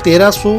1300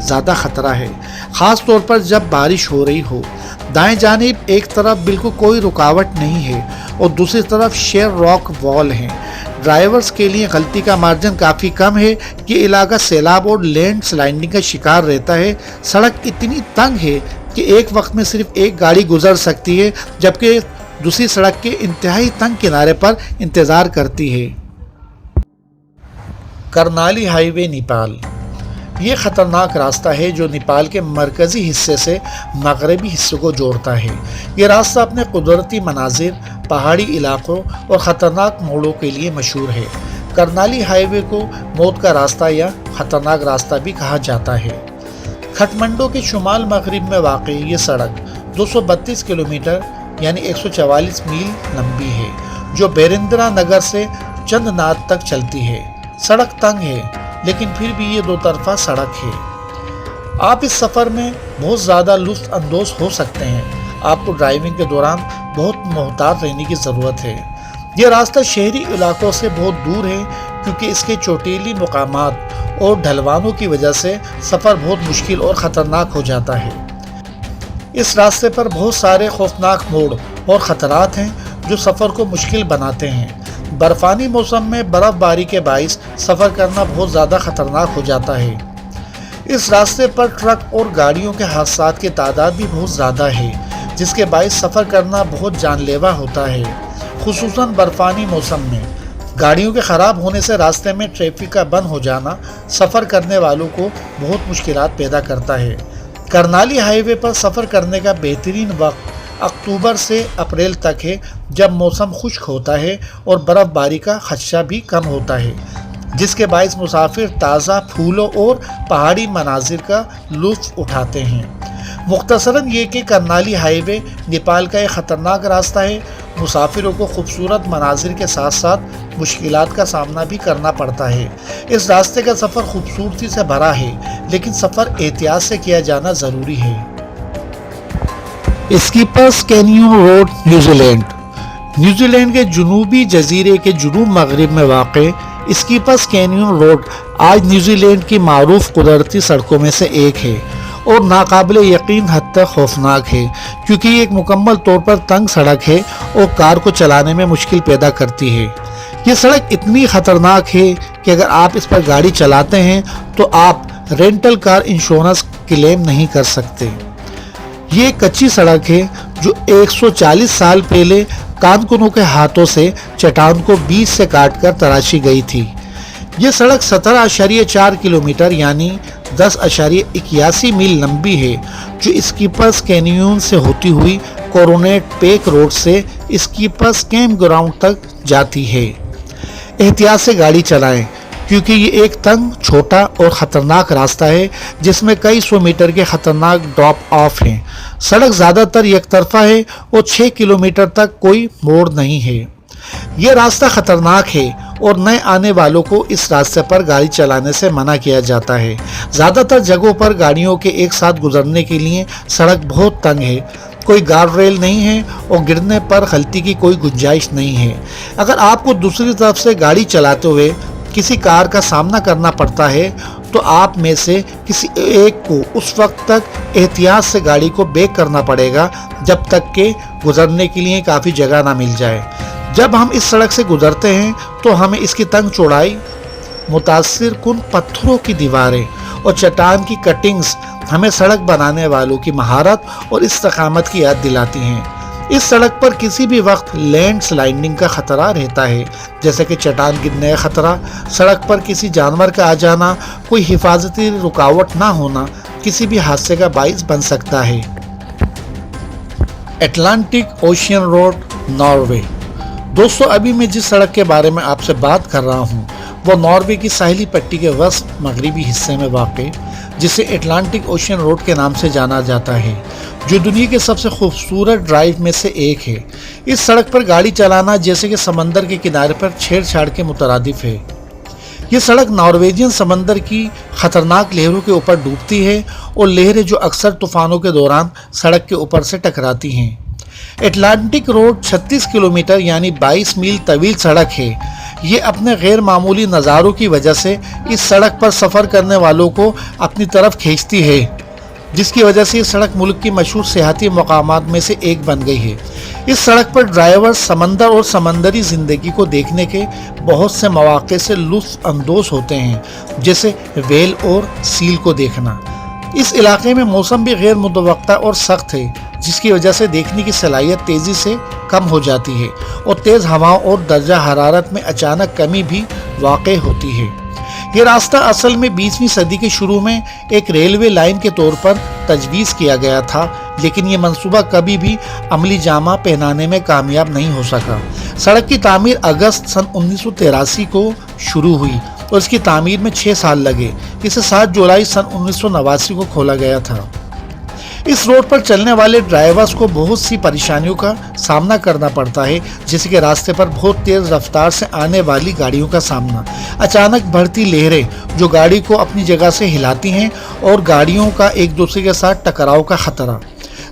زیادہ خطرہ ہے، خاص طور پر جب بارش ہو رہی ہو۔ دائیں جانب ایک طرف بالکل کوئی رکاوٹ نہیں ہے اور دوسری طرف شیئر راک وال ہیں۔ ڈرائیورز کے لیے غلطی کا مارجن کافی کم ہے۔ یہ علاقہ سیلاب اور لینڈ سلائڈنگ کا شکار رہتا ہے۔ سڑک اتنی تنگ ہے کہ ایک وقت میں صرف ایک گاڑی گزر سکتی ہے، جبکہ دوسری سڑک کے انتہائی تنگ کنارے پر انتظار کرتی ہے۔ کرنالی ہائی وے نیپال، یہ خطرناک راستہ ہے جو نیپال کے مرکزی حصے سے مغربی حصے کو جوڑتا ہے۔ یہ راستہ اپنے قدرتی مناظر، پہاڑی علاقوں اور خطرناک موڑوں کے لیے مشہور ہے۔ کرنالی ہائی وے کو موت کا راستہ یا خطرناک راستہ بھی کہا جاتا ہے۔ کھٹمنڈو کے شمال مغرب میں واقع یہ سڑک 232 کلومیٹر یعنی 144 میل لمبی ہے، جو بیریندرا نگر سے چند ناد تک چلتی ہے۔ سڑک تنگ ہے لیکن پھر بھی یہ دو طرفہ سڑک ہے۔ آپ اس سفر میں بہت زیادہ لطف اندوز ہو سکتے ہیں۔ آپ کو ڈرائیونگ کے دوران بہت محتاط رہنے کی ضرورت ہے۔ یہ راستہ شہری علاقوں سے بہت دور ہے کیونکہ اس کے چوٹیلی مقامات اور ڈھلوانوں کی وجہ سے سفر بہت مشکل اور خطرناک ہو جاتا ہے۔ اس راستے پر بہت سارے خوفناک موڑ اور خطرات ہیں جو سفر کو مشکل بناتے ہیں۔ برفانی موسم میں برف باری کے باعث سفر کرنا بہت زیادہ خطرناک ہو جاتا ہے۔ اس راستے پر ٹرک اور گاڑیوں کے حادثات کی تعداد بھی بہت زیادہ ہے، جس کے باعث سفر کرنا بہت جان لیوا ہوتا ہے، خصوصاً برفانی موسم میں۔ گاڑیوں کے خراب ہونے سے راستے میں ٹریفک کا بند ہو جانا سفر کرنے والوں کو بہت مشکلات پیدا کرتا ہے۔ کرنالی ہائی وے پر سفر کرنے کا بہترین وقت اکتوبر سے اپریل تک ہے، جب موسم خشک ہوتا ہے اور برف باری کا خدشہ بھی کم ہوتا ہے، جس کے باعث مسافر تازہ پھولوں اور پہاڑی مناظر کا لطف اٹھاتے ہیں۔ مختصراً یہ کہ کرنالی ہائی وے نیپال کا ایک خطرناک راستہ ہے۔ مسافروں کو خوبصورت مناظر کے ساتھ ساتھ مشکلات کا سامنا بھی کرنا پڑتا ہے۔ اس راستے کا سفر خوبصورتی سے بھرا ہے، لیکن سفر احتیاط سے کیا جانا ضروری ہے۔ اسکیپرز canyon road, New Zealand. New Zealand کے جنوبی جزیرے کے جنوب مغرب میں واقع اسکیپرز کینیون روڈ آج نیوزی لینڈ کی معروف قدرتی سڑکوں میں سے ایک ہے اور ناقابل یقین حد تک خوفناک ہے، کیونکہ یہ ایک مکمل طور پر تنگ سڑک ہے اور کار کو چلانے میں مشکل پیدا کرتی ہے۔ یہ سڑک اتنی خطرناک ہے کہ اگر آپ اس پر گاڑی چلاتے ہیں تو آپ رینٹل کار انشورنس کلیم نہیں کر سکتے۔ یہ ایک کچی سڑک ہے جو 140 سال پہلے کانکنوں کے ہاتھوں سے چٹان کو 20 سے کاٹ کر تراشی گئی تھی۔ یہ سڑک 17.4 کلومیٹر یعنی 10.81 میل لمبی ہے، جو اسکیپرز کینیون سے ہوتی ہوئی کورونیٹ پیک روڈ سے اسکیپرز کیمپ گراؤنڈ تک جاتی ہے۔ احتیاط سے گاڑی چلائیں کیونکہ یہ ایک تنگ، چھوٹا اور خطرناک راستہ ہے جس میں کئی 100 میٹر کے خطرناک ڈراپ آف ہیں۔ سڑک زیادہ تر یک طرفہ ہے اور 6 کلومیٹر تک کوئی موڑ نہیں ہے۔ یہ راستہ خطرناک ہے اور نئے آنے والوں کو اس راستے پر گاڑی چلانے سے منع کیا جاتا ہے۔ زیادہ تر جگہوں پر گاڑیوں کے ایک ساتھ گزرنے کے لیے سڑک بہت تنگ ہے، کوئی گارڈ ریل نہیں ہے اور گرنے پر غلطی کی کوئی گنجائش نہیں ہے۔ اگر آپ کو دوسری طرف سے گاڑی چلاتے ہوئے کسی کار کا سامنا کرنا پڑتا ہے تو آپ میں سے کسی ایک کو اس وقت تک احتیاط سے گاڑی کو بیک کرنا پڑے گا جب تک کہ گزرنے کے لیے کافی جگہ نہ مل جائے۔ جب ہم اس سڑک سے گزرتے ہیں تو ہمیں اس کی تنگ چوڑائی، متاثر کن پتھروں کی دیواریں اور چٹان کی کٹنگز ہمیں سڑک بنانے والوں کی مہارت اور استقامت کی یاد دلاتی ہیں۔ اس سڑک پر کسی بھی وقت لینڈ سلائڈنگ کا خطرہ رہتا ہے، جیسے کہ چٹان گرنے کا خطرہ، سڑک پر کسی جانور کا آ جانا، کوئی حفاظتی رکاوٹ نہ ہونا کسی بھی حادثے کا باعث بن سکتا ہے۔ Atlantic ocean road, Norway. دوستو، ابھی میں جس سڑک کے بارے میں آپ سے بات کر رہا ہوں وہ ناروے کی ساحلی پٹی کے وسط مغربی حصے میں واقع جسے اٹلانٹک اوشین روڈ کے نام سے جانا جاتا ہے، جو دنیا کے سب سے خوبصورت ڈرائیو میں سے ایک ہے۔ اس سڑک پر گاڑی چلانا جیسے کہ سمندر کے کنارے پر چھیڑ چھاڑ کے مترادف ہے۔ یہ سڑک نارویجین سمندر کی خطرناک لہروں کے اوپر ڈوبتی ہے اور لہریں جو اکثر طوفانوں کے دوران سڑک کے اوپر سے ٹکراتی ہیں۔ اٹلانٹک روڈ 36 کلومیٹر یعنی 22 میل طویل سڑک ہے۔ یہ اپنے غیر معمولی نظاروں کی وجہ سے اس سڑک پر سفر کرنے والوں کو اپنی طرف کھینچتی ہے، جس کی وجہ سے یہ سڑک ملک کی مشہور سیاحتی مقامات میں سے ایک بن گئی ہے۔ اس سڑک پر ڈرائیور سمندر اور سمندری زندگی کو دیکھنے کے بہت سے مواقع سے لطف اندوز ہوتے ہیں، جیسے ویل اور سیل کو دیکھنا۔ اس علاقے میں موسم بھی غیر متوقع اور سخت ہے، جس کی وجہ سے دیکھنے کی صلاحیت تیزی سے کم ہو جاتی ہے اور تیز ہواؤں اور درجہ حرارت میں اچانک کمی بھی واقع ہوتی ہے۔ یہ راستہ اصل میں 20ویں صدی کے شروع میں ایک ریلوے لائن کے طور پر تجویز کیا گیا تھا، لیکن یہ منصوبہ کبھی بھی عملی جامہ پہنانے میں کامیاب نہیں ہو سکا۔ سڑک کی تعمیر اگست سن 1983 کو شروع ہوئی اور اس کی تعمیر میں 6 سال لگے۔ اسے 7 جولائی سن 1989 کو کھولا گیا تھا۔ اس روڈ پر چلنے والے ڈرائیورز کو بہت سی پریشانیوں کا سامنا کرنا پڑتا ہے، جیسے کہ راستے پر بہت تیز رفتار سے آنے والی گاڑیوں کا سامنا، اچانک بڑھتی لہریں جو گاڑی کو اپنی جگہ سے ہلاتی ہیں، اور گاڑیوں کا ایک دوسرے کے ساتھ ٹکراؤ کا خطرہ۔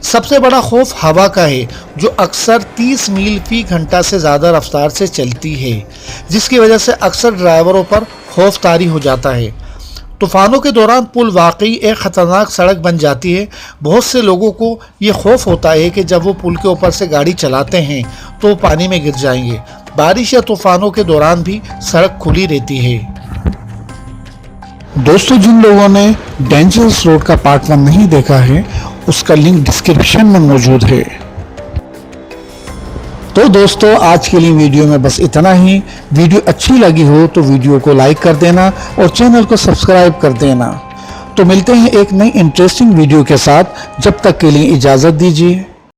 سب سے بڑا خوف ہوا کا ہے، جو اکثر 30 میل فی گھنٹہ سے زیادہ رفتار سے چلتی ہے، جس کی وجہ سے اکثر ڈرائیوروں پر خوف طاری ہو جاتا ہے۔ طوفانوں کے دوران پل واقعی ایک خطرناک سڑک بن جاتی ہے۔ بہت سے لوگوں کو یہ خوف ہوتا ہے کہ جب وہ پل کے اوپر سے گاڑی چلاتے ہیں تو وہ پانی میں گر جائیں گے۔ بارش یا طوفانوں کے دوران بھی سڑک کھلی رہتی ہے۔ دوستو، جن لوگوں نے ڈینجرس روڈ کا پارٹ 1 نہیں دیکھا ہے، اس کا لنک ڈسکرپشن میں موجود ہے۔ تو دوستو، آج کے لیے ویڈیو میں بس اتنا ہی۔ ویڈیو اچھی لگی ہو تو ویڈیو کو لائک کر دینا اور چینل کو سبسکرائب کر دینا۔ تو ملتے ہیں ایک نئی انٹرسٹنگ ویڈیو کے ساتھ، جب تک کے لیے اجازت دیجیے۔